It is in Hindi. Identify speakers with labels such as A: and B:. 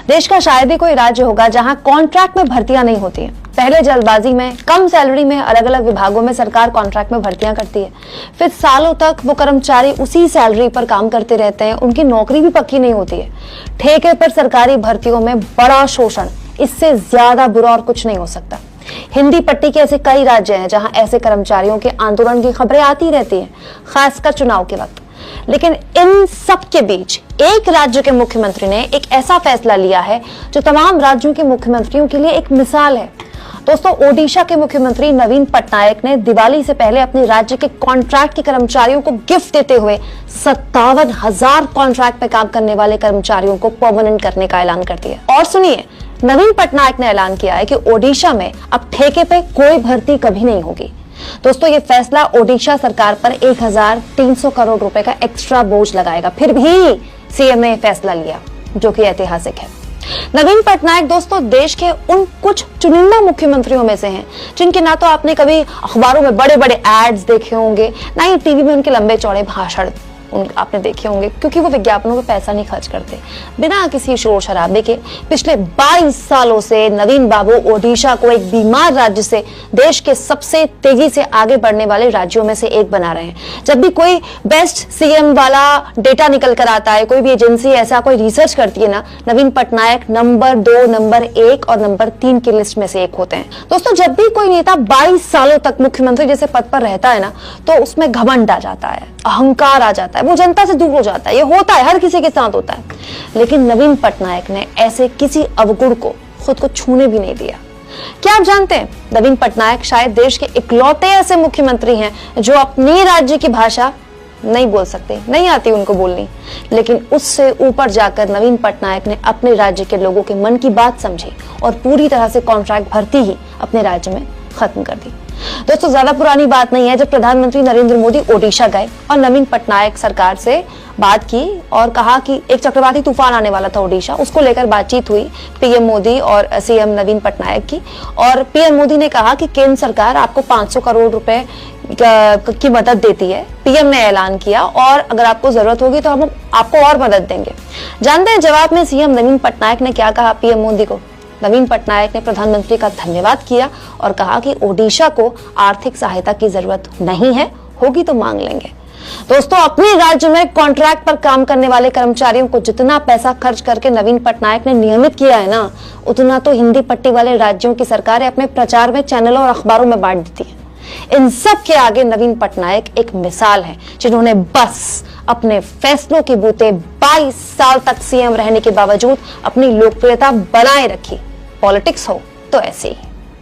A: देश का शायद ही कोई राज्य होगा जहां कॉन्ट्रैक्ट में भर्तियां नहीं होती हैं। पहले जल्दबाजी में कम सैलरी में अलग अलग विभागों में सरकार कॉन्ट्रैक्ट में भर्तियां करती है, फिर सालों तक वो कर्मचारी उसी सैलरी पर काम करते रहते हैं, उनकी नौकरी भी पक्की नहीं होती है। ठेके पर सरकारी भर्तियों में बड़ा शोषण, इससे ज्यादा बुरा और कुछ नहीं हो सकता। हिंदी पट्टी के ऐसे कई राज्य हैं जहां ऐसे कर्मचारियों के आंदोलन की खबरें आती रहती हैं, खासकर चुनाव के वक्त। लेकिन इन सब के बीच एक राज्य के मुख्यमंत्री ने एक ऐसा फैसला लिया है जो तमाम राज्यों के मुख्यमंत्रियों के लिए एक मिसाल है। दोस्तों, ओडिशा के मुख्यमंत्री नवीन पटनायक ने दिवाली से पहले अपने राज्य के कॉन्ट्रैक्ट के कर्मचारियों को गिफ्ट देते हुए 57,000 कॉन्ट्रैक्ट पे काम करने वाले कर्मचारियों को परमानेंट करने का ऐलान कर दिया। और सुनिए, नवीन पटनायक ने ऐलान किया है कि ओडिशा में अब ठेके पे कोई भर्ती कभी नहीं होगी। दोस्तों, ये फैसला ओडिशा सरकार पर 1,300 करोड़ रुपए का एक्स्ट्रा बोझ लगाएगा। फिर भी सीएम ने फैसला लिया जो कि ऐतिहासिक है। नवीन पटनायक दोस्तों देश के उन कुछ चुनिंदा मुख्यमंत्रियों में से हैं जिनके ना तो आपने कभी अखबारों में बड़े बड़े एड्स देखे होंगे, ना ही टीवी में उनके लंबे चौड़े भाषण आपने देखे होंगे, क्योंकि वो विज्ञापनों पे पैसा नहीं खर्च करते। बिना किसी शोर शराबे के पिछले 22 सालों से नवीन बाबू ओडिशा को एक बीमार राज्य से देश के सबसे तेजी से आगे बढ़ने वाले राज्यों में से एक बना रहे हैं। जब भी कोई बेस्ट सीएम वाला डेटा निकल कर आता है, कोई भी एजेंसी ऐसा कोई रिसर्च करती है ना, नवीन पटनायक नंबर 2, नंबर 1 और नंबर 3 की लिस्ट में से एक होते हैं। दोस्तों, जब भी कोई नेता 22 सालों तक मुख्यमंत्री जैसे पद पर रहता है ना, तो उसमें घमंड आ जाता है, अहंकार आ जाता है, वो जनता से दूर हो जाता है। ये होता है, हर किसी के साथ होता है। लेकिन नवीन पटनायक ने ऐसे किसी अवगुण को खुद को छूने भी नहीं दिया। क्या आप जानते हैं, नवीन पटनायक शायद देश के इकलौते ऐसे मुख्यमंत्री हैं जो अपने राज्य की भाषा नहीं बोल सकते, नहीं आती उनको बोलनी, लेकिन उससे ऊपर जाकर नवीन पटनायक ने अपने राज्य के लोगों के मन की बात समझी और पूरी तरह से कॉन्ट्रैक्ट भर्ती ही अपने राज्य में खत्म कर दी। दोस्तों, ज्यादा पुरानी बात नहीं है जब प्रधानमंत्री नरेंद्र मोदी ओडिशा गए और नवीन पटनायक सरकार से बात की और कहा कि एक चक्रवाती तूफान आने वाला था ओडिशा, उसको लेकर बातचीत हुई पीएम मोदी और सीएम नवीन पटनायक की। और पीएम मोदी ने कहा कि केंद्र सरकार आपको 500 करोड़ रुपए की मदद देती है। पीएम ने ऐलान किया और अगर आपको जरूरत होगी तो हम आपको और मदद देंगे। जानते हैं जवाब में सीएम नवीन पटनायक ने क्या कहा पीएम मोदी को? नवीन पटनायक ने प्रधानमंत्री का धन्यवाद किया और कहा कि ओडिशा को आर्थिक सहायता की जरूरत नहीं है, होगी तो मांग लेंगे। दोस्तों, अपने राज्य में कॉन्ट्रैक्ट पर काम करने वाले कर्मचारियों को जितना पैसा खर्च करके नवीन पटनायक ने नियमित किया है ना, उतना तो हिंदी पट्टी वाले राज्यों की सरकारें अपने प्रचार में चैनलों और अखबारों में बांट देती है। इन सब के आगे नवीन पटनायक एक मिसाल है, जिन्होंने बस अपने फैसलों के बूते 22 साल तक सीएम रहने के बावजूद अपनी लोकप्रियता बनाए रखी। पॉलिटिक्स हो तो ऐसे ही।